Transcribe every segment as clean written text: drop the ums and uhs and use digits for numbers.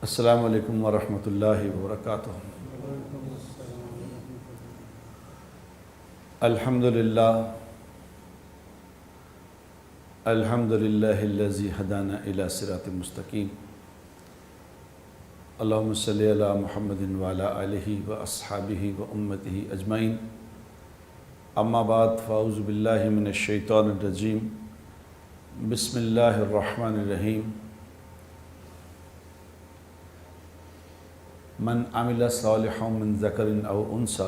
السلام علیکم ورحمۃ اللہ وبرکاتہ۔ الحمد للہ الذی ہدانا الی صراط مستقیم۔ اللہم صلی علی محمد وعلی آلہ واصحابہ وامتہ اجمعین۔ اما بعد فاعوذ باللہ من الشیطان الرجیم۔ بسم اللہ الرحمن الرحیم۔ من عمل صالحا من ذکر او انثی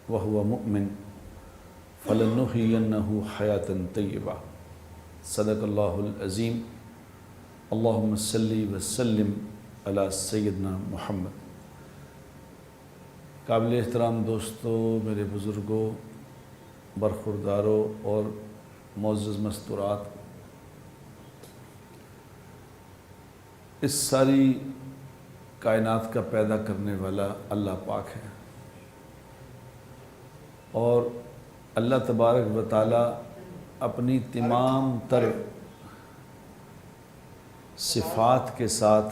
وهو مؤمن فلنحیینہ حیاۃ طیبہ۔ صدق اللہ العظیم۔ اللہم صلی وسلم علی سیدنا محمد۔ قابل احترام دوستو، میرے بزرگوں، برخورداروں اور معزز مستورات، اس ساری کائنات کا پیدا کرنے والا اللہ پاک ہے، اور اللہ تبارک و تعالی اپنی تمام تر صفات کے ساتھ،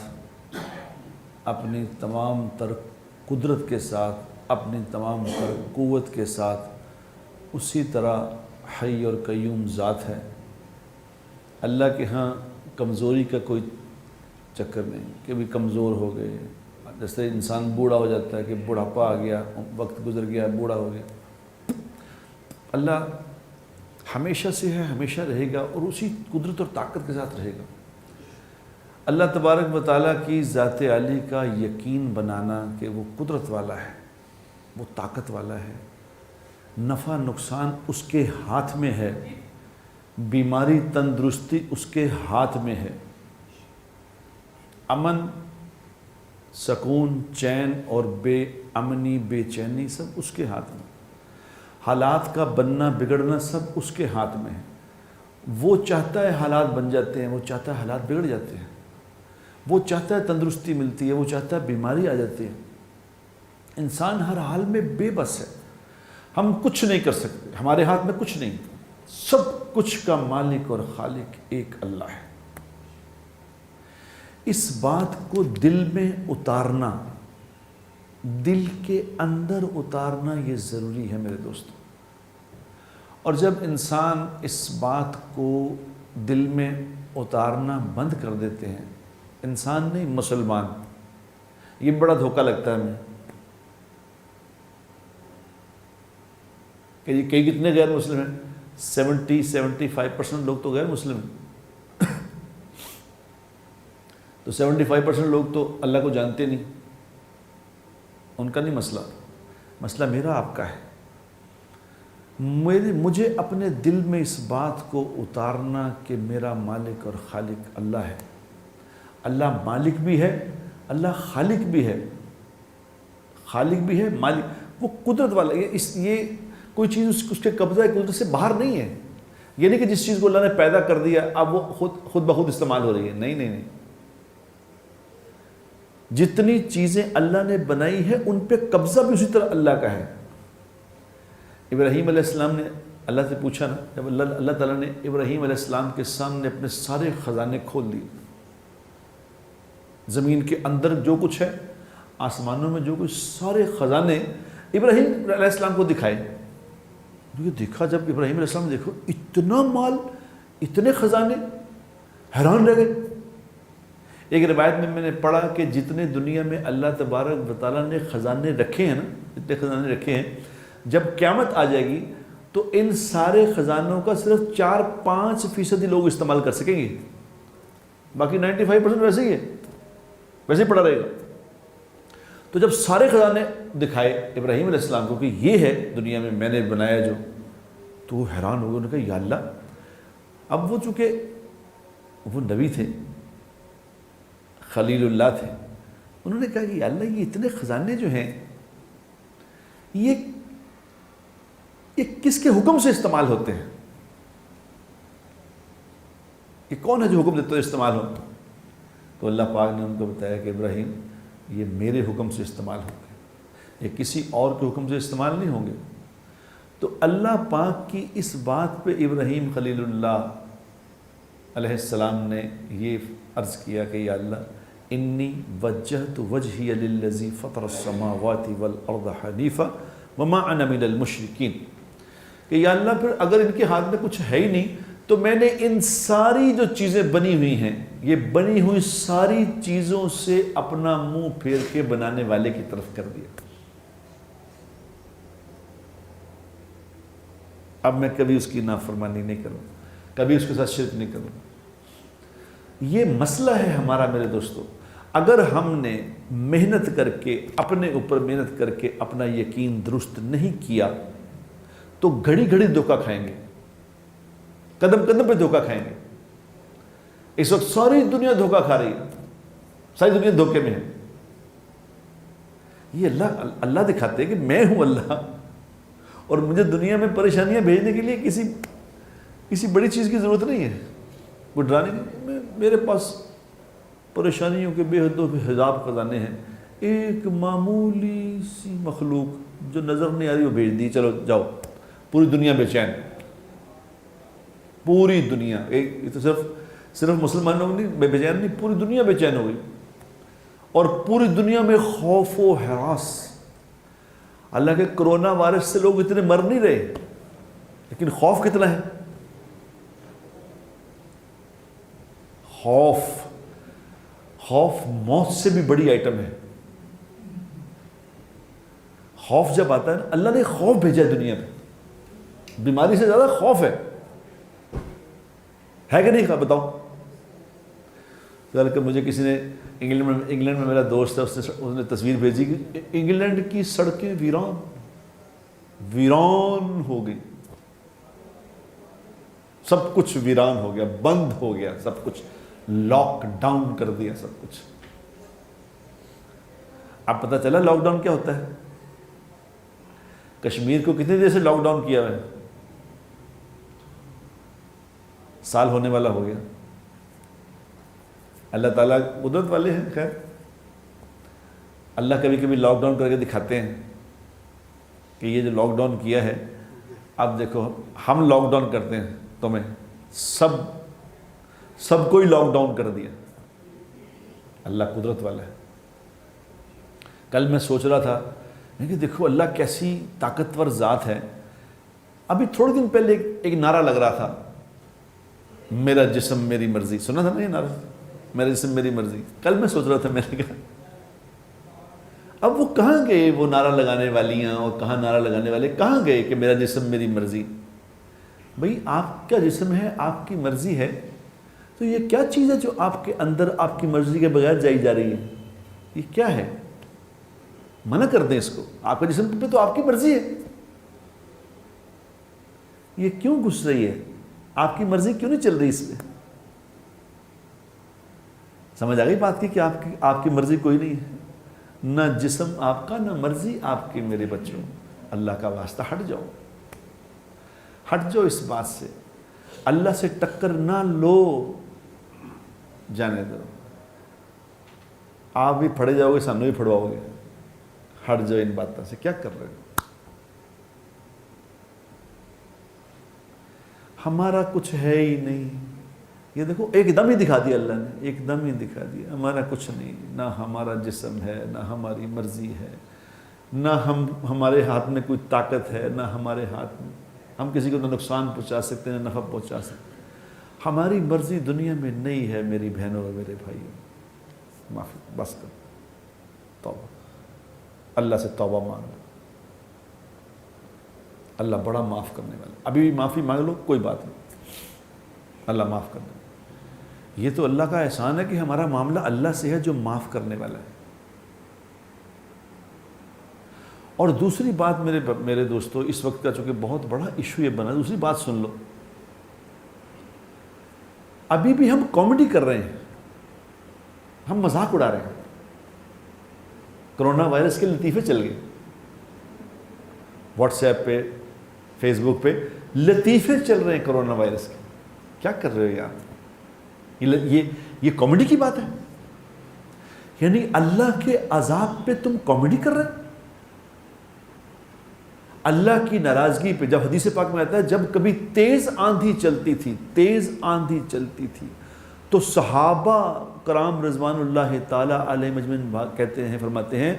اپنی تمام تر قدرت کے ساتھ، اپنی تمام تر قوت کے ساتھ اسی طرح حی اور قیوم ذات ہے۔ اللہ کے ہاں کمزوری کا کوئی چکر نہیں کہ بھی کمزور ہو گئے۔ جیسے انسان بوڑھا ہو جاتا ہے کہ بڑھاپا آ گیا، وقت گزر گیا، بوڑھا ہو گیا۔ اللہ ہمیشہ سے ہے، ہمیشہ رہے گا، اور اسی قدرت اور طاقت کے ساتھ رہے گا۔ اللہ تبارک و تعالیٰ کی ذات عالی کا یقین بنانا کہ وہ قدرت والا ہے، وہ طاقت والا ہے، نفع نقصان اس کے ہاتھ میں ہے، بیماری تندرستی اس کے ہاتھ میں ہے، امن سکون چین اور بے امنی بے چینی سب اس کے ہاتھ میں، حالات کا بننا بگڑنا سب اس کے ہاتھ میں ہے۔ وہ چاہتا ہے حالات بن جاتے ہیں، وہ چاہتا ہے حالات بگڑ جاتے ہیں، وہ چاہتا ہے تندرستی ملتی ہے، وہ چاہتا ہے بیماری آ جاتی ہے۔ انسان ہر حال میں بے بس ہے، ہم کچھ نہیں کر سکتے، ہمارے ہاتھ میں کچھ نہیں، سب کچھ کا مالک اور خالق ایک اللہ ہے۔ اس بات کو دل میں اتارنا، دل کے اندر اتارنا یہ ضروری ہے میرے دوستوں۔ اور جب انسان اس بات کو دل میں اتارنا بند کر دیتے ہیں، انسان نہیں مسلمان، یہ بڑا دھوکہ لگتا ہے ہمیں کہ یہ کتنے غیر مسلم ہیں، 75% لوگ تو غیر مسلم ہیں، تو 75% لوگ تو اللہ کو جانتے نہیں۔ ان کا نہیں مسئلہ، مسئلہ میرا آپ کا ہے۔ مجھے اپنے دل میں اس بات کو اتارنا کہ میرا مالک اور خالق اللہ ہے۔ اللہ مالک بھی ہے، اللہ خالق بھی ہے، خالق بھی ہے، مالک، وہ قدرت والا ہے۔ یہ کوئی چیز اس کے قبضہ قدرت سے باہر نہیں ہے۔ یہ نہیں کہ جس چیز کو اللہ نے پیدا کر دیا اب وہ خود بخود استعمال ہو رہی ہے، نہیں نہیں نہیں۔ جتنی چیزیں اللہ نے بنائی ہیں ان پہ قبضہ بھی اسی طرح اللہ کا ہے۔ ابراہیم علیہ السلام نے اللہ سے پوچھا نا، جب اللہ تعالیٰ نے ابراہیم علیہ السلام کے سامنے اپنے سارے خزانے کھول دیے، زمین کے اندر جو کچھ ہے، آسمانوں میں جو کچھ، سارے خزانے ابراہیم علیہ السلام کو دکھائے۔ یہ دیکھا جب ابراہیم علیہ السلام نے، دیکھو اتنا مال، اتنے خزانے، حیران رہ گئے۔ ایک روایت میں نے پڑھا کہ جتنے دنیا میں اللہ تبارک و تعالیٰ نے خزانے رکھے ہیں نا، اتنے خزانے رکھے ہیں، جب قیامت آ جائے گی تو ان سارے خزانوں کا صرف 4-5% لوگ استعمال کر سکیں گے، باقی 95% ویسے ہی ہے، ویسے ہی پڑا رہے گا۔ تو جب سارے خزانے دکھائے ابراہیم علیہ السلام کو کہ یہ ہے دنیا میں میں نے بنایا جو، تو وہ حیران ہو گئے۔ انہوں نے کہا یا اللہ، اب وہ چونکہ وہ نبی تھے، خلیل اللہ تھے، انہوں نے کہا کہ یا اللہ یہ اتنے خزانے جو ہیں یہ کس کے حکم سے استعمال ہوتے ہیں؟ یہ کون ہے جو حکم دیتا ہے استعمال ہو؟ تو اللہ پاک نے ان کو بتایا کہ ابراہیم یہ میرے حکم سے استعمال ہوں گے، یہ کسی اور کے حکم سے استعمال نہیں ہوں گے۔ تو اللہ پاک کی اس بات پہ ابراہیم خلیل اللہ علیہ السلام نے یہ عرض کیا کہ یا اللہ انی وجہت وجہی للذی فطر السماوات والارض حنیفا وما انا من المشرکین، کہ یا اللہ پھر اگر ان کے ہاتھ میں کچھ ہے ہی نہیں تو میں نے ان ساری جو چیزیں بنی ہوئی ہیں، یہ بنی ہوئی ساری چیزوں سے اپنا منہ پھیر کے بنانے والے کی طرف کر دیا۔ اب میں کبھی اس کی نافرمانی نہیں کروں، کبھی اس کے ساتھ شرک نہیں کروں۔ یہ مسئلہ ہے ہمارا میرے دوستو، اگر ہم نے محنت کر کے اپنے اوپر محنت کر کے اپنا یقین درست نہیں کیا تو گھڑی گھڑی دھوکہ کھائیں گے، قدم قدم پہ دھوکہ کھائیں گے۔ اس وقت ساری دنیا دھوکہ کھا رہی ہے، ساری دنیا دھوکے میں ہے۔ یہ اللہ دکھاتے ہیں کہ میں ہوں اللہ، اور مجھے دنیا میں پریشانیاں بھیجنے کے لیے کسی بڑی چیز کی ضرورت نہیں ہے، وہ ڈرانے کی۔ میرے پاس پریشانیوں کے بے حد و حساب خزانے ہیں، ایک معمولی سی مخلوق جو نظر نہیں آ رہی وہ بھیج دی، چلو جاؤ، پوری دنیا بے چین، پوری دنیا، یہ تو صرف مسلمانوں میں نہیں بے چین نہیں، پوری دنیا بے چین ہو گئی، اور پوری دنیا میں خوف و ہراس۔ اللہ کے کرونا وائرس سے لوگ اتنے مر نہیں رہے، لیکن خوف کتنا ہے؟ خوف موت سے بھی بڑی آئٹم ہے۔ خوف جب آتا ہے نا، اللہ نے خوف بھیجا ہے دنیا پہ، بیماری سے زیادہ خوف ہے کہ نہیں؟ بتاؤ۔ کہ مجھے کسی نے انگلینڈ میں میرا دوست ہے، اس نے تصویر بھیجی کہ انگلینڈ کی سڑکیں ویران ہو گئی، سب کچھ ویران ہو گیا، بند ہو گیا سب کچھ، لاک ڈاؤن کر دیا سب کچھ۔ اب پتہ چلا لاک ڈاؤن کیا ہوتا ہے؟ کشمیر کو کتنی دیر سے لاک ڈاؤن کیا ہے؟ سال ہونے والا ہو گیا۔ اللہ تعالیٰ قدرت والے ہیں، خیر اللہ کبھی کبھی لاک ڈاؤن کر کے دکھاتے ہیں کہ یہ جو لاک ڈاؤن کیا ہے، اب دیکھو ہم لاک ڈاؤن کرتے ہیں تمہیں، سب کو ہی لاک ڈاؤن کر دیا۔ اللہ قدرت والا ہے۔ کل میں سوچ رہا تھا کہ دیکھو اللہ کیسی طاقتور ذات ہے۔ ابھی تھوڑے دن پہلے ایک نعرہ لگ رہا تھا، میرا جسم میری مرضی، سنا تھا نا یہ نعرہ، میرا جسم میری مرضی۔ کل میں سوچ رہا تھا، میں نے کہا اب وہ کہاں گئے، وہ نعرہ لگانے والیاں اور کہاں نعرہ لگانے والے کہاں گئے کہ میرا جسم میری مرضی؟ بھئی آپ کا جسم ہے، آپ کی مرضی ہے، تو یہ کیا چیز ہے جو آپ کے اندر آپ کی مرضی کے بغیر جائی جا رہی ہے؟ یہ کیا ہے؟ منع کر دیں اس کو۔ آپ کا جسم پہ تو آپ کی مرضی ہے، یہ کیوں گھس رہی ہے؟ آپ کی مرضی کیوں نہیں چل رہی اس پہ؟ سمجھ آ گئی بات کی کہ آپ کی مرضی کوئی نہیں ہے، نہ جسم آپ کا، نہ مرضی آپ کی۔ میرے بچوں، اللہ کا واسطہ ہٹ جاؤ اس بات سے، اللہ سے ٹکر نہ لو، جانے دو۔ آپ بھی پھڑے جاؤ گے، سامنے بھی پھڑواؤ گے۔ ہٹ جاؤ ان باتوں سے، کیا کر رہے ہو؟ ہمارا کچھ ہے ہی نہیں۔ یہ دیکھو ایک دم ہی دکھا دیا اللہ نے، ایک دم ہی دکھا دیا ہمارا کچھ نہیں، نہ ہمارا جسم ہے، نہ ہماری مرضی ہے، نہ ہمارے ہاتھ میں کوئی طاقت ہے، نہ ہمارے ہاتھ میں ہم کسی کو نہ نقصان پہنچا سکتے ہیں، نہ نفع پہنچا سکتے۔ ہماری مرضی دنیا میں نہیں ہے میری بہنوں اور میرے بھائیوں۔ معافی، بس کر، توبہ، اللہ سے توبہ مانگ لو، اللہ بڑا معاف کرنے والا۔ ابھی بھی معافی مانگ لو، کوئی بات نہیں، اللہ معاف کر دے۔ یہ تو اللہ کا احسان ہے کہ ہمارا معاملہ اللہ سے ہے جو معاف کرنے والا ہے۔ اور دوسری بات میرے دوستو، اس وقت کا چونکہ بہت بڑا ایشو یہ بنا، دوسری بات سن لو، ابھی بھی ہم کامیڈی کر رہے ہیں، ہم مذاق اڑا رہے ہیں۔ کرونا وائرس کے لطیفے چل گئے، واٹس ایپ پہ، فیس بک پہ لطیفے چل رہے ہیں کرونا وائرس کے۔ کیا کر رہے ہو یار؟ یہ کامیڈی کی بات ہے؟ یعنی اللہ کے عذاب پہ تم کامیڈی کر رہے ہیں؟ اللہ کی ناراضگی پہ، جب حدیث پاک میں آتا ہے جب کبھی تیز آندھی چلتی تھی تو صحابہ کرام رضوان اللہ تعالیٰ علیہ مجمعین کہتے ہیں، فرماتے ہیں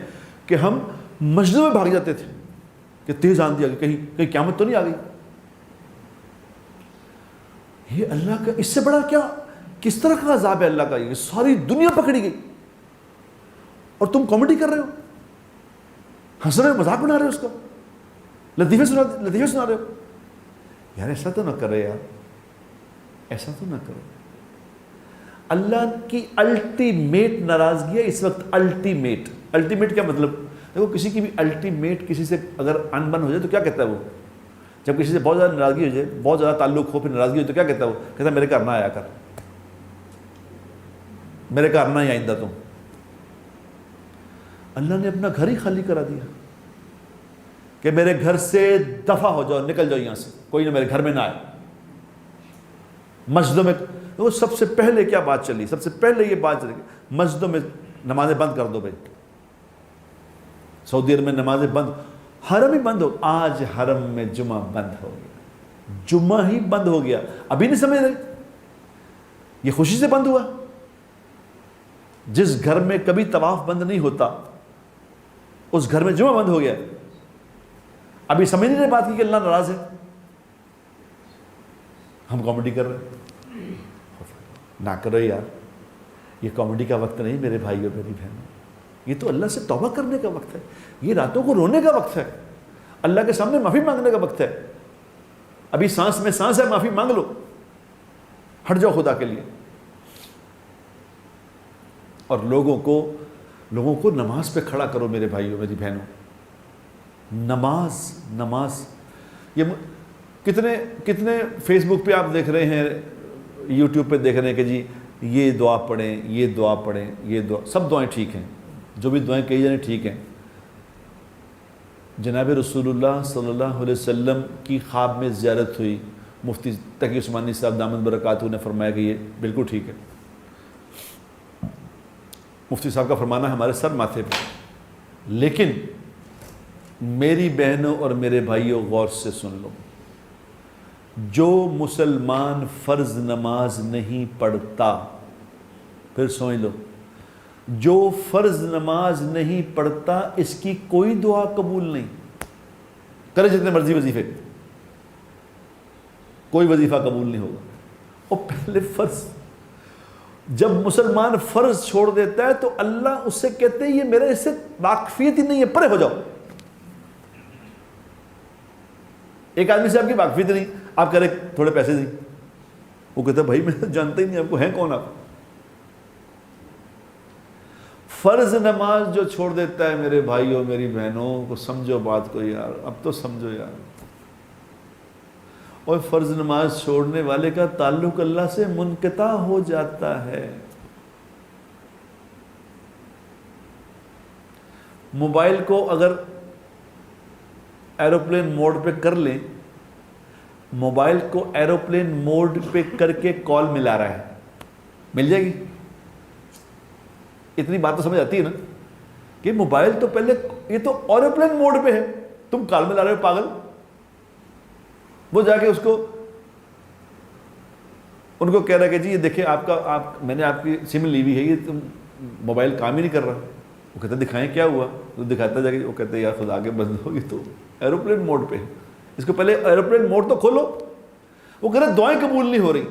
کہ ہم مسجدوں میں بھاگ جاتے تھے کہ تیز آندھی آ گئی، کہیں قیامت تو نہیں آ گئی. یہ اللہ کا، اس سے بڑا کیا، کس طرح کا عذاب ہے اللہ کا؟ یہ ساری دنیا پکڑی گئی اور تم کامیڈی کر رہے ہو، ہنس رہے ہو، مذاق بنا رہے ہو، اس کا لطیفے سنا رہے ہو. یار ایسا تو نہ کرے یار، ایسا تو نہ کرو. اللہ کی الٹیمیٹ ناراضگی ہے اس وقت. الٹیمیٹ کیا مطلب؟ دیکھو کسی کی بھی الٹیمیٹ کسی سے اگر ان بن ہو جائے تو کیا کہتا ہے وہ؟ جب کسی سے بہت زیادہ ناراضگی ہو جائے، بہت زیادہ تعلق ہو، پھر ناراضگی ہو تو کیا کہتا ہے وہ؟ کہتا ہے میرے گھر نہ آیا کر، میرے گھر نہ ہی آئندہ تم. اللہ نے اپنا گھر ہی خالی کرا دیا کہ میرے گھر سے دفع ہو جاؤ، نکل جاؤ یہاں سے، کوئی نہ میرے گھر میں نہ آئے. مسجدوں میں وہ سب سے پہلے کیا بات چلی؟ سب سے پہلے یہ بات چلی مسجدوں میں نمازیں بند کر دو بھائی. سعودی عرب میں نمازیں بند، حرم ہی بند ہو. آج حرم میں جمعہ بند ہو گیا، جمعہ ہی بند ہو گیا. ابھی نہیں سمجھ رہے؟ یہ خوشی سے بند ہوا. جس گھر میں کبھی طواف بند نہیں ہوتا اس گھر میں جمعہ بند ہو گیا. ابھی سمجھ نہیں رہے بات کی کہ اللہ ناراض ہے. ہم کامیڈی کر رہے ہیں. نہ کرو یار، یہ کامیڈی کا وقت نہیں میرے بھائی اور میری بہنوں. یہ تو اللہ سے توبہ کرنے کا وقت ہے. یہ راتوں کو رونے کا وقت ہے، اللہ کے سامنے معافی مانگنے کا وقت ہے. ابھی سانس میں سانس ہے، معافی مانگ لو، ہٹ جاؤ خدا کے لیے. اور لوگوں کو نماز پہ کھڑا کرو میرے بھائیوں میری بہنوں. نماز یہ کتنے فیس بک پہ آپ دیکھ رہے ہیں، یوٹیوب پہ دیکھ رہے ہیں کہ جی یہ دعا پڑھیں، یہ دعا پڑھیں، یہ دعا. سب دعائیں ٹھیک ہیں، جو بھی دعائیں کہی جائیں ٹھیک ہیں. جناب رسول اللہ صلی اللہ علیہ وسلم کی خواب میں زیارت ہوئی. مفتی تقی عثمانی صاحب دامت برکاتہ نے فرمایا کہ یہ بالکل ٹھیک ہے. مفتی صاحب کا فرمانا ہے ہمارے سر ماتھے پہ. لیکن میری بہنوں اور میرے بھائیوں غور سے سن لو، جو مسلمان فرض نماز نہیں پڑھتا، پھر سمجھ لو، جو فرض نماز نہیں پڑھتا اس کی کوئی دعا قبول نہیں. کرے جتنے مرضی وظیفے، کوئی وظیفہ قبول نہیں ہوگا. اور پہلے فرض، جب مسلمان فرض چھوڑ دیتا ہے تو اللہ اس سے کہتے ہیں یہ میرے اس سے واقفیت ہی نہیں ہے، پرے ہو جاؤ. ایک آدمی سے آپ کی واقفیت نہیں، آپ کہہ رہے تھوڑے پیسے دیں، وہ کہتا ہے بھائی میں جانتا ہی نہیں آپ کو، ہیں کون آپ؟ فرض نماز جو چھوڑ دیتا ہے میرے بھائیوں میری بہنوں کو، سمجھو بات کو یار، اب تو سمجھو یار. اور فرض نماز چھوڑنے والے کا تعلق اللہ سے منقطع ہو جاتا ہے. موبائل کو اگر ایروپلین موڈ پہ کر لیں، موبائل کو ایروپلین موڈ پہ کر کے کال ملا رہا ہے، مل جائے گی؟ اتنی بات تو سمجھ آتی ہے نا کہ موبائل تو پہلے یہ تو ایروپلین موڈ پہ ہے، تم کال ملا رہے ہو پاگل. وہ جا کے اس کو ان کو کہہ رہا ہے کہ جی یہ دیکھیں میں نے آپ کی سم لی ہوئی ہے، یہ تم موبائل کام ہی نہیں کر رہا. وہ کہتے ہیں دکھائیں کیا ہوا، تو دکھاتا جا کے وہ کہتے ہیں یار خدا کے بند ہوگی تو ایروپلین موڈ پہ، اس کو پہلے ایروپلین موڈ تو کھولو. وہ کہہ رہے دعائیں قبول نہیں ہو رہی.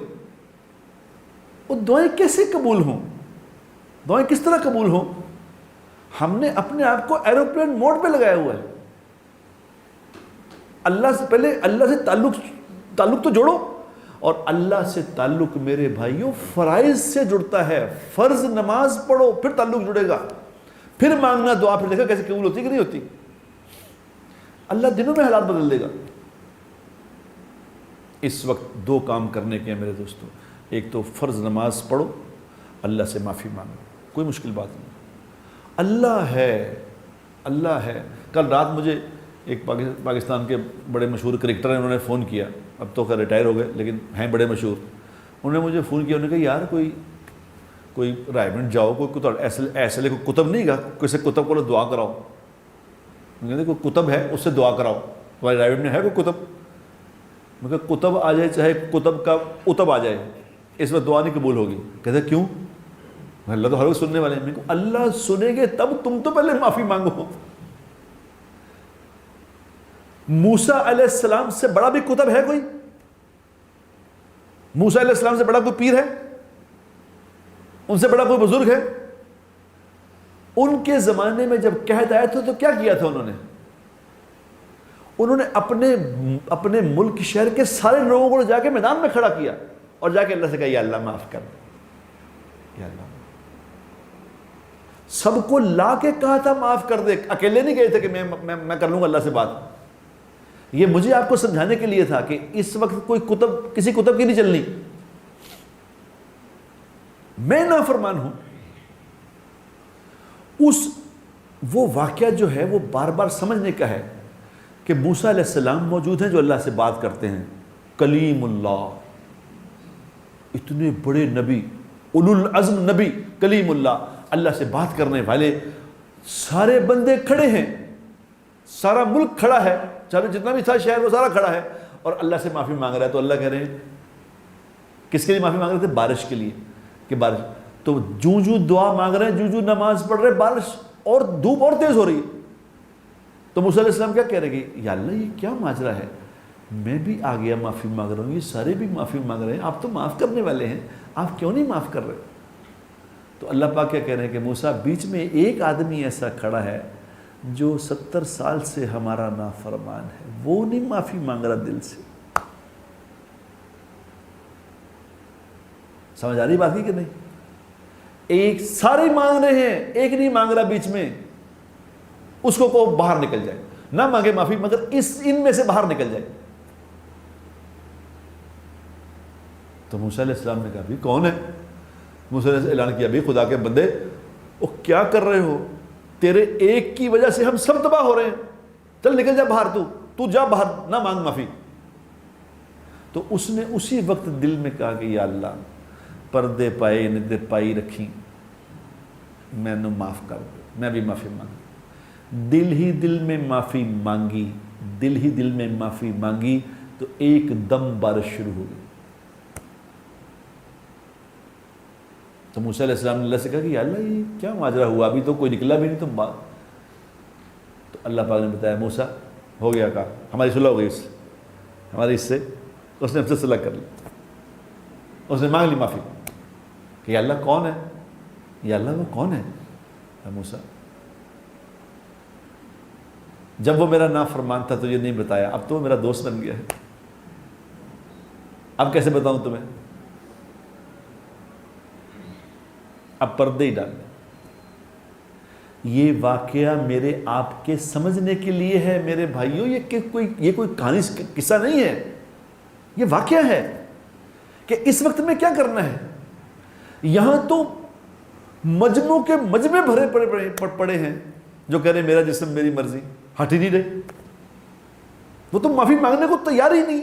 وہ دعائیں کیسے قبول ہوں؟ دعائیں کس طرح قبول ہوں؟ ہم نے اپنے آپ کو ایروپلین موڈ پہ لگایا ہوا ہے. اللہ سے پہلے اللہ سے تعلق تو جوڑو. اور اللہ سے تعلق میرے بھائیوں فرائض سے جڑتا ہے. فرض نماز پڑھو پھر تعلق جڑے گا، پھر مانگنا دعا، پھر دیکھا کیسے قبول ہوتی کہ نہیں ہوتی. اللہ دنوں میں حالات بدل دے گا. اس وقت دو کام کرنے کے ہیں میرے دوستوں. ایک تو فرض نماز پڑھو، اللہ سے معافی مانگو، کوئی مشکل بات نہیں. اللہ ہے. کل رات مجھے ایک پاکستان کے بڑے مشہور کرکٹر ہیں، انہوں نے فون کیا، اب تو خیر ریٹائر ہو گئے لیکن ہیں بڑے مشہور. انہوں نے مجھے فون کیا، انہوں نے کہا یار کوئی رائے منڈ جاؤ، کوئی ایسے کوئی کتب نہیں گا، کسی کتب کو دعا کراؤ. کہتے کوئی کتب ہے اس سے دعا کراؤ، تمہاری رائے منڈ میں ہے کوئی کتب؟ میں کہا کتب آ جائے چاہے کتب کا اتب آ جائے، اس وقت دعا نہیں قبول ہوگی. کہتے کیوں؟ اللہ تو ہر وقت سننے والے ہیں. میں کہوں اللہ سنیں گے تب تم تو پہلے معافی مانگو. موسیٰ علیہ السلام سے بڑا بھی کتب ہے کوئی؟ موسیٰ علیہ السلام سے بڑا کوئی پیر ہے؟ ان سے بڑا کوئی بزرگ ہے؟ ان کے زمانے میں جب قحط آئے تھے تو کیا کیا تھا انہوں نے اپنے ملک شہر کے سارے لوگوں کو جا کے میدان میں کھڑا کیا اور جا کے اللہ سے کہا یا اللہ معاف کر دے. یا اللہ سب کو لا کے کہا تھا معاف کر دے. اکیلے نہیں گئے تھے کہ میں کر لوں گا اللہ سے بات. یہ مجھے آپ کو سمجھانے کے لیے تھا کہ اس وقت کوئی کتب کسی کتب کی نہیں چلنی. میں نافرمان ہوں. وہ واقعہ جو ہے وہ بار بار سمجھنے کا ہے کہ موسیٰ علیہ السلام موجود ہیں جو اللہ سے بات کرتے ہیں. کلیم اللہ, اتنے بڑے نبی, اولو العزم نبی, کلیم اللہ, اللہ سے بات کرنے والے. سارے بندے کھڑے ہیں, سارا ملک کھڑا ہے, چاہے جتنا بھی تھا شہر وہ سارا کھڑا ہے, اور اللہ سے معافی مانگ رہا ہے. تو اللہ کہہ رہے ہیں کس کے لیے معافی مانگ رہے تھے؟ بارش کے لیے. کہ بارش تو جو دعا مانگ رہے ہیں, جو نماز پڑھ رہے ہیں, بارش اور دھوپ اور تیز ہو رہی ہے. تو موسیٰ علیہ السلام کیا کہہ رہے کہ یا اللہ یہ کیا ماجرا ہے؟ میں بھی آ گیا معافی مانگ رہا ہوں, یہ سارے بھی معافی مانگ رہے ہیں, آپ تو معاف کرنے والے ہیں, آپ کیوں نہیں معاف کر رہے؟ تو اللہ پاک کیا کہہ رہے ہیں کہ موسیٰ بیچ میں ایک آدمی ایسا کھڑا ہے جو 70 سال سے ہمارا نافرمان ہے, وہ نہیں معافی مانگ رہا دل سے. سمجھ آ رہی بات کی کہ نہیں؟ ایک سارے مانگ رہے ہیں, ایک نہیں مانگ رہا بیچ میں. اس کو باہر نکل جائے, نہ مانگے معافی مگر ان میں سے باہر نکل جائے. تو موسیٰ علیہ السلام نے کہا بھی کون ہے؟ موسیٰ نے اعلان کیا بھی خدا کے بندے وہ کیا کر رہے ہو, تیرے ایک کی وجہ سے ہم سب تباہ ہو رہے ہیں, چل نکل جا باہر, تو جا باہر, نہ مانگ معافی. تو اس نے اسی وقت دل میں کہا کہ یا اللہ پردے پائے ندے پائی رکھی, میں نے معاف کر دے, میں بھی معافی مانگ. دل ہی دل میں معافی مانگی, دل ہی دل میں معافی مانگی تو ایک دم بارش شروع ہو گئی. تو موسیٰ علیہ السلام نے اللہ سے کہا کہ یا اللہ یہ کیا ماجرا ہوا, ابھی تو کوئی نکلا بھی نہیں تم بات. تو اللہ پاک نے بتایا موسیٰ ہو گیا کہا, ہماری صلح ہو گئی, اس ہماری اس سے اس نے ہم سے صلح کر لی, اس نے مانگ لی معافی کہ یا اللہ کون ہے, یا اللہ وہ کون ہے؟ موسیٰ جب وہ میرا نافرمان تھا تو یہ نہیں بتایا, اب تو وہ میرا دوست بن گیا ہے, اب کیسے بتاؤں تمہیں؟ اب پردے ہی ڈال. یہ واقعہ میرے آپ کے سمجھنے کے لیے ہے میرے بھائیوں, یہ کوئی کہانی قصہ نہیں ہے, یہ واقعہ ہے کہ اس وقت میں کیا کرنا ہے. یہاں تو مجموع کے مجمع بھرے پڑے ہیں جو کہہ رہے میرا جسم میری مرضی, ہٹ ہی نہیں رہے, وہ تو معافی مانگنے کو تیار ہی نہیں.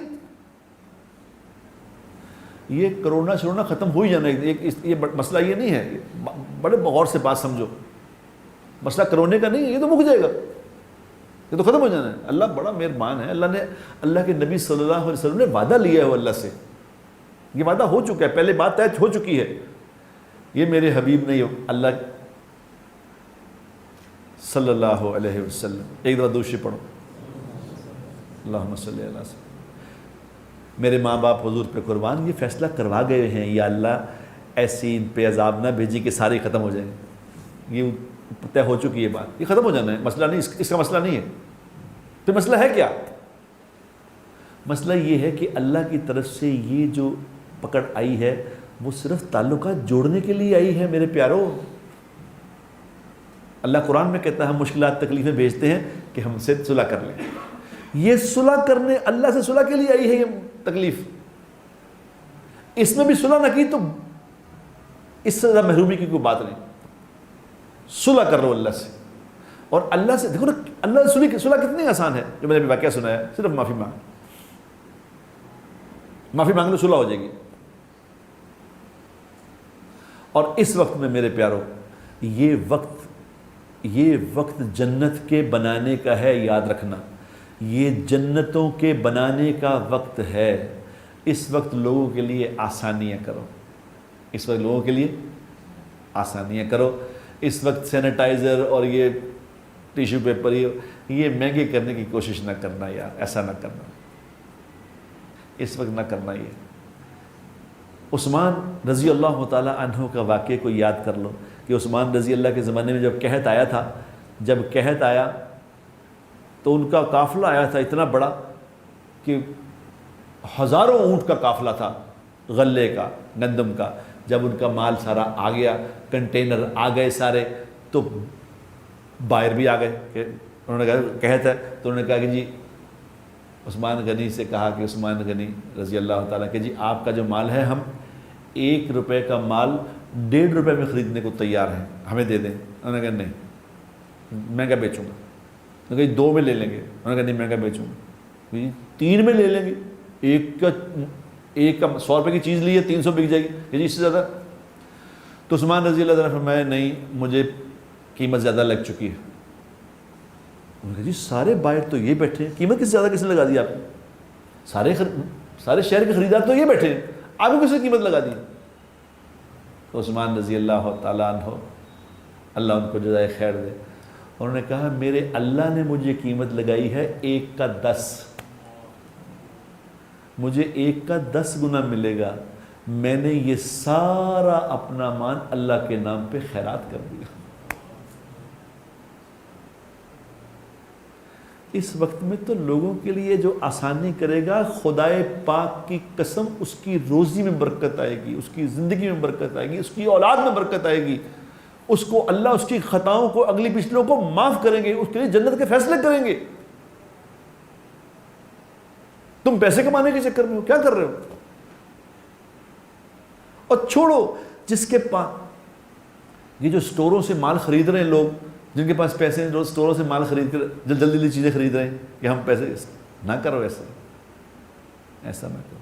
یہ کرونا شرونا ختم ہو ہی جانا ہے, یہ مسئلہ یہ نہیں ہے, بڑے غور سے بات سمجھو, مسئلہ کرونے کا نہیں ہے, یہ تو مک جائے گا, یہ تو ختم ہو جانا ہے. اللہ بڑا مہربان ہے, اللہ کے نبی صلی اللہ علیہ وسلم نے وعدہ لیا ہے اللہ سے, یہ وعدہ ہو چکا ہے, پہلے بات طے ہو چکی ہے. یہ میرے حبیب نے اللہ صلی اللہ علیہ وسلم, ایک دفعہ درود پڑھو, اللہم صلی اللہ علیہ وسلم. میرے ماں باپ حضور پہ قربان, یہ فیصلہ کروا گئے ہیں یا اللہ ایسی ان پہ عذاب نہ بھیجی کہ سارے ختم ہو جائیں. یہ طے ہو چکی ہے بات, یہ ختم ہو جانا ہے, مسئلہ نہیں, اس کا مسئلہ نہیں ہے. پھر مسئلہ ہے کیا؟ مسئلہ یہ ہے کہ اللہ کی طرف سے یہ جو پکڑ آئی ہے وہ صرف تعلقات جوڑنے کے لیے آئی ہے میرے پیارو. اللہ قرآن میں کہتا ہے ہم مشکلات تکلیفیں بھیجتے ہیں کہ ہم سے صلح کر لیں. یہ صلح کرنے, اللہ سے صلح کے لیے آئی ہے یہ تکلیف. اس میں بھی صلح نہ کی تو اس سے زیادہ محرومی کی کوئی بات نہیں. صلح کر رہو اللہ سے, اور اللہ سے دیکھو نا, اللہ سے صلح کتنی آسان ہے. جو میں نے ابھی واقعہ سنایا, صرف معافی مانگ لو, صلح ہو جائے گی. اور اس وقت میں میرے پیارو یہ وقت جنت کے بنانے کا ہے, یاد رکھنا, یہ جنتوں کے بنانے کا وقت ہے. اس وقت لوگوں کے لیے آسانیاں کرو, اس وقت لوگوں کے لیے آسانیاں کرو. اس وقت سینیٹائزر اور یہ ٹیشو پیپر یہ مہنگے کرنے کی کوشش نہ کرنا یار, ایسا نہ کرنا, اس وقت نہ کرنا. یہ عثمان رضی اللہ تعالی عنہ کا واقعے کو یاد کر لو کہ عثمان رضی اللہ کے زمانے میں جب قحط آیا تھا, جب قحط آیا تو ان کا قافلہ آیا تھا اتنا بڑا کہ ہزاروں اونٹ کا قافلہ تھا غلے کا, گندم کا. جب ان کا مال سارا آ گیا, کنٹینر آ گئے سارے, تو بائر بھی آ گئے کہ انہوں نے کہا قحط ہے, تو انہوں نے کہا کہ جی عثمان غنی سے کہا کہ عثمان غنی رضی اللہ تعالیٰ کہ جی آپ کا جو مال ہے ہم 1 روپے کا مال 1.5 روپے میں خریدنے کو تیار ہیں, ہمیں دے دیں. انہوں نے کہا نہیں مہنگا بیچوں گا. انہوں نے کہا 2 میں لے لیں گے. انہوں نے کہا نہیں مہنگا بیچوں گا. 3 میں لے لیں گے, ایک کا 100 روپے کی چیز لی ہے 300 بک جائے گی کہ جی اس سے زیادہ. تو عثمان رضی اللہ تعالیٰ نے فرمایا نہیں مجھے قیمت زیادہ لگ چکی ہے. انہوں نے کہا جی سارے بائر تو یہ بیٹھے ہیں, قیمت کس سے زیادہ کس نے لگا دی آپ نے؟ سارے شہر کے خریدار تو یہ بیٹھے ہیں, آپ کو کس نے قیمت لگا دی؟ تو عثمان رضی اللہ تعالیٰ عنہ اللہ ان کو جزائے خیر دے, انہوں نے کہا میرے اللہ نے مجھے قیمت لگائی ہے 1 کا 10, مجھے 1 کا 10 گنا ملے گا. میں نے یہ سارا اپنا مال اللہ کے نام پہ خیرات کر دیا. اس وقت میں تو لوگوں کے لیے جو آسانی کرے گا, خدائے پاک کی قسم اس کی روزی میں برکت آئے گی, اس کی زندگی میں برکت آئے گی, اس کی اولاد میں برکت آئے گی. اس کو اللہ اس کی خطاؤں کو اگلی پچھلوں کو معاف کریں گے, اس کے لیے جنت کے فیصلے کریں گے. تم پیسے کمانے کے چکر میں ہو, کیا کر رہے ہو؟ اور چھوڑو جس کے پاس یہ جو سٹوروں سے مال خرید رہے ہیں لوگ, جن کے پاس پیسے ہیں, جو سٹوروں سے مال خرید کر جلدی جلدی چیزیں خرید رہے ہیں کہ ہم پیسے, نہ کرو ایسا نہ کرو.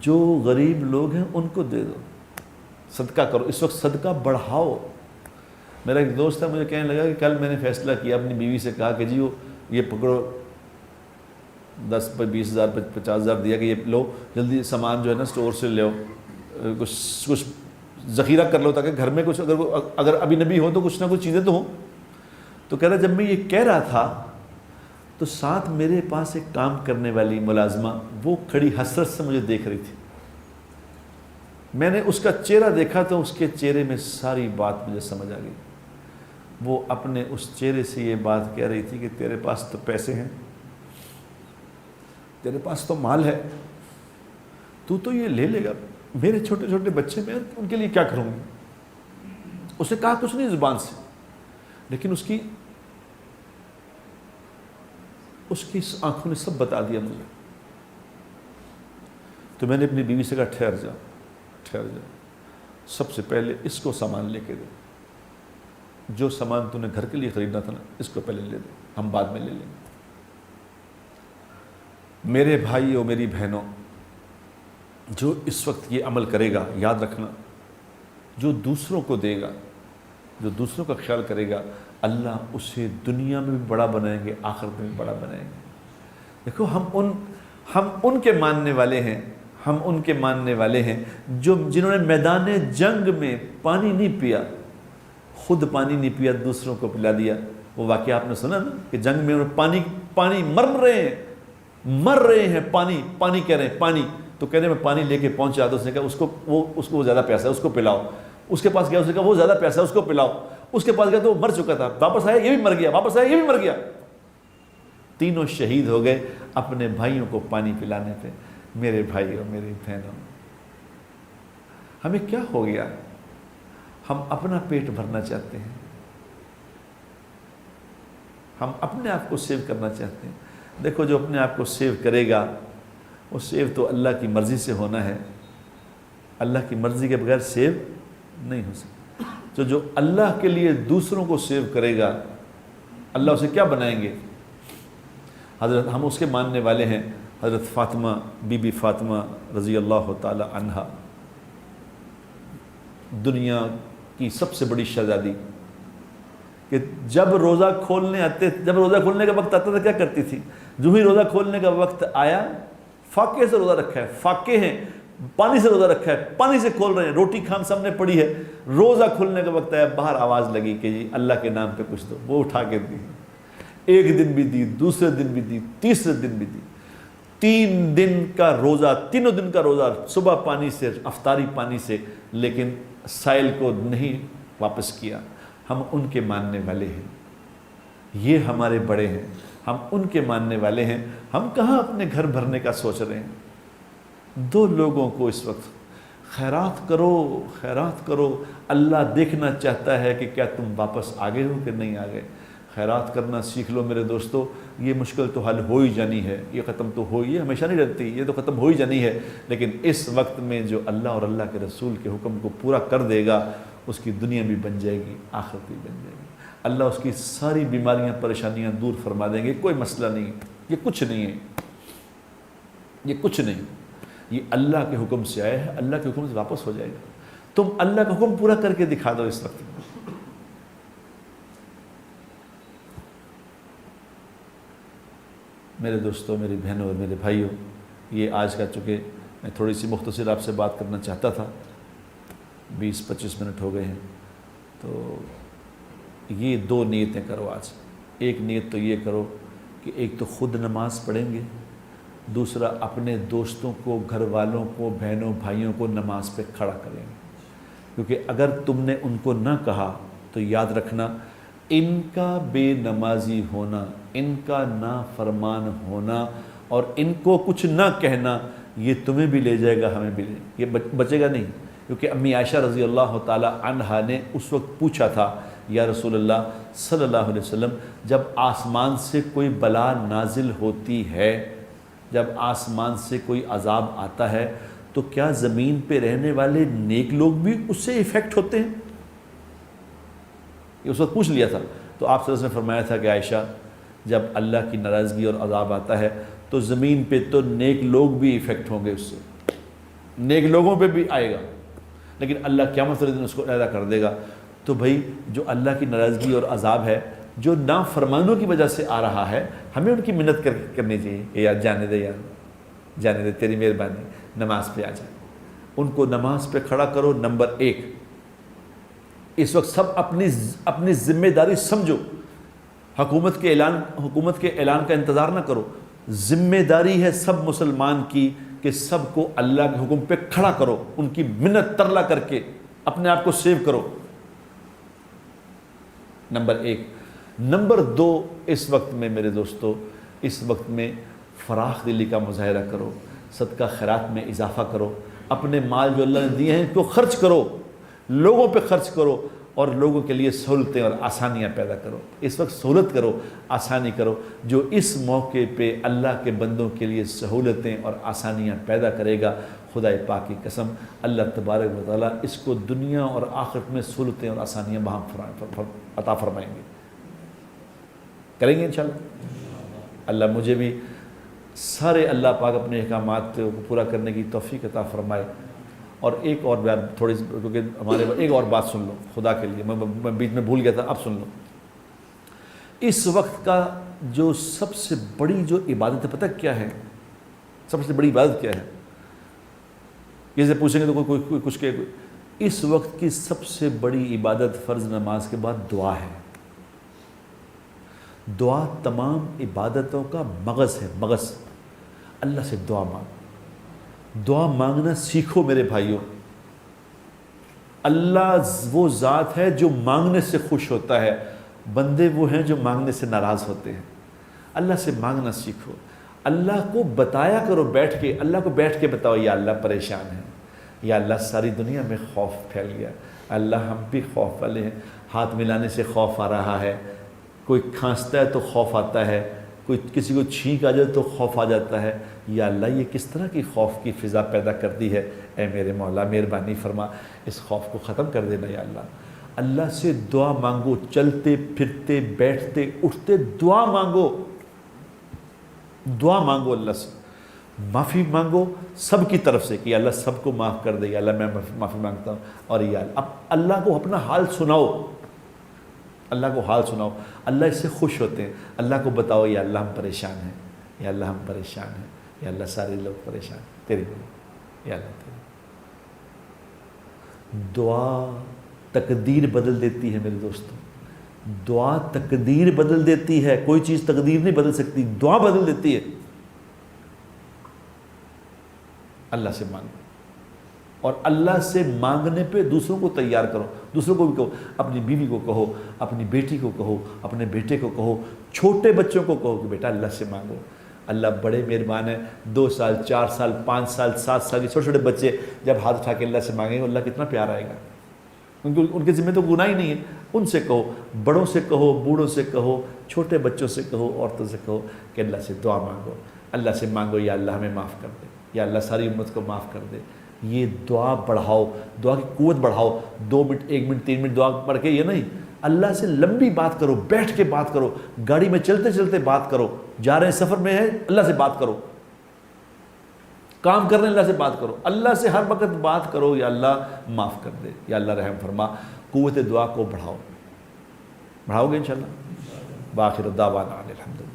جو غریب لوگ ہیں ان کو دے دو, صدقہ کرو. اس وقت صدقہ بڑھاؤ. میرا ایک دوست تھا, مجھے کہنے لگا کہ کل میں نے فیصلہ کیا, اپنی بیوی سے کہا کہ جی یہ پکڑو 10 پر 20,000 50,000 دیا کہ یہ لو جلدی سامان جو ہے نا سٹور سے لے آؤ, کچھ ذخیرہ کر لو تاکہ گھر میں کچھ اگر ابھی نبی ہو تو کچھ نہ کچھ چیزیں تو ہوں. تو کہہ رہا جب میں یہ کہہ رہا تھا تو ساتھ میرے پاس ایک کام کرنے والی ملازمہ وہ کھڑی حسرت سے مجھے دیکھ رہی تھی. میں نے اس کا چہرہ دیکھا تو اس کے چہرے میں ساری بات مجھے سمجھ آ گئی. وہ اپنے اس چہرے سے یہ بات کہہ رہی تھی کہ تیرے پاس تو پیسے ہیں, تیرے پاس تو مال ہے, تو یہ لے لے گا, میرے چھوٹے چھوٹے بچے میں ان کے لیے کیا کروں گی؟ اسے کہا کچھ نہیں زبان سے, لیکن اس کی آنکھوں نے سب بتا دیا مجھے. تو میں نے اپنی بیوی سے کہا ٹھہر جا, سب سے پہلے اس کو سامان لے کے دے, جو سامان تو نے گھر کے لیے خریدنا تھا نا اس کو پہلے لے دے, ہم بعد میں لے لیں گے. میرے بھائی اور میری بہنوں, جو اس وقت یہ عمل کرے گا, یاد رکھنا, جو دوسروں کو دے گا, جو دوسروں کا خیال کرے گا, اللہ اسے دنیا میں بھی بڑا بنائیں گے, آخرت میں بھی بڑا بنائیں گے. دیکھو ہم ان کے ماننے والے ہیں, ہم ان کے ماننے والے ہیں جنہوں نے میدان جنگ میں پانی نہیں پیا, خود پانی نہیں پیا, دوسروں کو پلا دیا. وہ واقعہ آپ نے سنا نا کہ جنگ میں پانی مر رہے ہیں, پانی کہہ رہے ہیں پانی, تو کہہ رہے ہیں میں پانی لے کے پہنچا. تو اس نے کہا اس کو زیادہ پیسہ ہے اس کو پلاؤ. اس کے پاس گیا, اس نے کہا وہ زیادہ پیسہ ہے اس کو پلاؤ. اس کے پاس گیا تو وہ مر چکا تھا, واپس آیا یہ بھی مر گیا, واپس آیا یہ بھی مر گیا. تینوں شہید ہو گئے اپنے بھائیوں کو پانی پلانے پہ. میرے بھائی اور میری بہنوں, ہمیں کیا ہو گیا؟ ہم اپنا پیٹ بھرنا چاہتے ہیں, ہم اپنے آپ کو سیو کرنا چاہتے ہیں. دیکھو جو اپنے آپ کو سیو کرے گا وہ سیو تو اللہ کی مرضی سے ہونا ہے, اللہ کی مرضی کے بغیر سیو نہیں ہو سکتا. تو جو اللہ کے لیے دوسروں کو سیو کرے گا اللہ اسے کیا بنائیں گے؟ حضرت ہم اس کے ماننے والے ہیں حضرت فاطمہ, بی بی فاطمہ رضی اللہ تعالی عنہا, دنیا کی سب سے بڑی شہزادی, کہ جب روزہ کھولنے کا وقت آتا تھا کیا کرتی تھی؟ جو ہی روزہ کھولنے کا وقت آیا, فاقے سے روزہ رکھا ہے, فاقے ہیں, پانی سے روزہ رکھا ہے، پانی سے کھول رہے ہیں، روٹی کھان سامنے پڑی ہے، روزہ کھولنے کا وقت ہے، باہر آواز لگی کہ جی اللہ کے نام پہ کچھ دو، وہ اٹھا کے دی، ایک دن بھی دی، دوسرے دن بھی دی، تیسرے دن بھی دی، 3 دن کا روزہ، تینوں دن کا روزہ، صبح پانی سے، افطاری پانی سے، لیکن سائل کو نہیں واپس کیا۔ ہم ان کے ماننے والے ہیں، یہ ہمارے بڑے ہیں، ہم ان کے ماننے والے ہیں، ہم کہاں اپنے گھر بھرنے کا سوچ رہے ہیں۔ 2 لوگوں کو اس وقت خیرات کرو، خیرات کرو، اللہ دیکھنا چاہتا ہے کہ کیا تم واپس آگے ہو کہ نہیں آگے۔ خیرات کرنا سیکھ لو میرے دوستو، یہ مشکل تو حل ہو ہی جانی ہے، یہ ختم تو ہو، یہ ہمیشہ نہیں رہتی، یہ تو ختم ہو ہی جانی ہے، لیکن اس وقت میں جو اللہ اور اللہ کے رسول کے حکم کو پورا کر دے گا، اس کی دنیا بھی بن جائے گی، آخرت بھی بن جائے گی، اللہ اس کی ساری بیماریاں پریشانیاں دور فرما دیں گے۔ کوئی مسئلہ نہیں، یہ کچھ نہیں ہے، یہ کچھ نہیں، یہ اللہ کے حکم سے آئے ہیں، اللہ کے حکم سے واپس ہو جائے گا۔ تم اللہ کا حکم پورا کر کے دکھا دو اس وقت۔ میرے دوستوں، میری بہنوں اور میرے بھائیوں، یہ آج کا، چونکہ میں تھوڑی سی مختصر آپ سے بات کرنا چاہتا تھا، 20-25 منٹ ہو گئے ہیں، تو یہ 2 نیتیں کرو آج۔ ایک نیت تو یہ کرو کہ ایک تو خود نماز پڑھیں گے، دوسرا اپنے دوستوں کو، گھر والوں کو، بہنوں بھائیوں کو نماز پہ کھڑا کریں گے، کیونکہ اگر تم نے ان کو نہ کہا تو یاد رکھنا ان کا بے نمازی ہونا، ان کا نافرمان ہونا اور ان کو کچھ نہ کہنا، یہ تمہیں بھی لے جائے گا، ہمیں بھی لے، یہ بچے گا نہیں۔ کیونکہ امی عائشہ رضی اللہ تعالی عنہا نے اس وقت پوچھا تھا، یا رسول اللہ صلی اللہ علیہ وسلم، جب آسمان سے کوئی بلا نازل ہوتی ہے، جب آسمان سے کوئی عذاب آتا ہے، تو کیا زمین پہ رہنے والے نیک لوگ بھی اس سے افیکٹ ہوتے ہیں؟ یہ اس وقت پوچھ لیا تھا، تو آپ صلی اللہ علیہ وسلم نے فرمایا تھا کہ عائشہ، جب اللہ کی ناراضگی اور عذاب آتا ہے تو زمین پہ تو نیک لوگ بھی افیکٹ ہوں گے، اس سے نیک لوگوں پہ بھی آئے گا، لیکن اللہ قیامت والے دن اس کو علیحدہ کر دے گا۔ تو بھائی جو اللہ کی ناراضگی اور عذاب ہے، جو نافرمانوں کی وجہ سے آ رہا ہے، ہمیں ان کی منت کرنی چاہیے کہ یار جانے دے، یار جانے دے، تیری مہربانی، نماز پہ آ جائے، ان کو نماز پہ کھڑا کرو۔ نمبر 1، اس وقت سب اپنی ذمہ داری سمجھو، حکومت کے اعلان کا انتظار نہ کرو، ذمہ داری ہے سب مسلمان کی کہ سب کو اللہ کے حکم پہ کھڑا کرو، ان کی منت ترلا کر کے اپنے آپ کو سیو کرو۔ نمبر 1۔ نمبر 2، اس وقت میں میرے دوستو، اس وقت میں فراخ دلی کا مظاہرہ کرو، صدقہ خیرات میں اضافہ کرو، اپنے مال جو اللہ نے دیے ہیں کو خرچ کرو، لوگوں پہ خرچ کرو، اور لوگوں کے لیے سہولتیں اور آسانیاں پیدا کرو۔ اس وقت سہولت کرو، آسانی کرو، جو اس موقع پہ اللہ کے بندوں کے لیے سہولتیں اور آسانیاں پیدا کرے گا، خدا پاک کی قسم، اللہ تبارک و تعالیٰ اس کو دنیا اور آخرت میں سہولتیں اور آسانیاں وہاں عطا فرمائیں گے، کریں گے انشاءاللہ۔ اللہ مجھے بھی سارے اللہ پاک اپنے احکامات کو پورا کرنے کی توفیق عطا فرمائے۔ اور ایک اور بیان تھوڑی سی، کیونکہ ہمارے ایک اور بات سن لو خدا کے لیے، میں بیچ میں بھول گیا تھا، اب سن لو۔ اس وقت کا جو سب سے بڑی جو عبادت ہے، پتہ کیا ہے؟ سب سے بڑی عبادت کیا ہے؟ یہ سے پوچھیں گے تو کوئی کچھ کہ اس وقت کی سب سے بڑی عبادت فرض نماز کے بعد دعا ہے۔ دعا تمام عبادتوں کا مغز ہے، مغز۔ اللہ سے دعا مانگ، دعا مانگنا سیکھو میرے بھائیوں۔ اللہ وہ ذات ہے جو مانگنے سے خوش ہوتا ہے، بندے وہ ہیں جو مانگنے سے ناراض ہوتے ہیں۔ اللہ سے مانگنا سیکھو، اللہ کو بتایا کرو، بیٹھ کے اللہ کو بیٹھ کے بتاؤ، یا اللہ پریشان ہے، یا اللہ ساری دنیا میں خوف پھیل گیا، اللہ ہم بھی خوف والے ہیں، ہاتھ ملانے سے خوف آ رہا ہے، کوئی کھانستا ہے تو خوف آتا ہے، کوئی کسی کو چھینک آ جائے تو خوف آ جاتا ہے، یا اللہ یہ کس طرح کی خوف کی فضا پیدا کر دی ہے، اے میرے مولا مہربانی فرما، اس خوف کو ختم کر دینا یا اللہ۔ اللہ سے دعا مانگو، چلتے پھرتے بیٹھتے اٹھتے دعا مانگو، دعا مانگو، اللہ سے معافی مانگو سب کی طرف سے کہ یا اللہ سب کو معاف کر دے، یا اللہ میں معافی مانگتا ہوں، اور یا اب اللہ کو اپنا حال سناؤ، اللہ کو حال سناؤ، اللہ اس سے خوش ہوتے ہیں۔ اللہ کو بتاؤ یا اللہ ہم پریشان ہیں، یا اللہ ہم پریشان ہیں، یا اللہ سارے لوگ پریشان ہیں تیری وجہ۔ یا اللہ تعالیٰ دعا تقدیر بدل دیتی ہے میرے دوستوں، دعا تقدیر بدل دیتی ہے، کوئی چیز تقدیر نہیں بدل سکتی، دعا بدل دیتی ہے۔ اللہ سے مانگو، اور اللہ سے مانگنے پہ دوسروں کو تیار کرو، دوسروں کو بھی کہو، اپنی بیوی کو کہو، اپنی بیٹی کو کہو، اپنے بیٹے کو کہو، چھوٹے بچوں کو کہو کہ بیٹا اللہ سے مانگو، اللہ بڑے مہربان ہے۔ 2 سال 4 سال 5 سال 7 سال کے چھوٹے چھوٹے بچے جب ہاتھ اٹھا کے اللہ سے مانگیں گے، اللہ کتنا پیار آئے گا، ان کے ذمہ تو گناہ ہی نہیں ہے۔ ان سے کہو، بڑوں سے کہو، بوڑھوں سے کہو، چھوٹے بچوں سے کہو، عورتوں سے کہو کہ اللہ سے دعا مانگو، اللہ سے مانگو یا اللہ ہمیں معاف کر دے، یا اللہ ساری امت کو معاف کر دے۔ یہ دعا بڑھاؤ، دعا کی قوت بڑھاؤ۔ 2 منٹ 1 منٹ 3 منٹ دعا پڑھ کے یہ نہیں، اللہ سے لمبی بات کرو، بیٹھ کے بات کرو، گاڑی میں چلتے چلتے بات کرو، جا رہے ہیں سفر میں ہے اللہ سے بات کرو، کام کر رہے ہیں اللہ سے بات کرو، اللہ سے ہر وقت بات کرو، یا اللہ معاف کر دے، یا اللہ رحم فرما۔ قوت دعا کو بڑھاؤ گے انشاءاللہ۔ باخر دعوانا الحمدللہ۔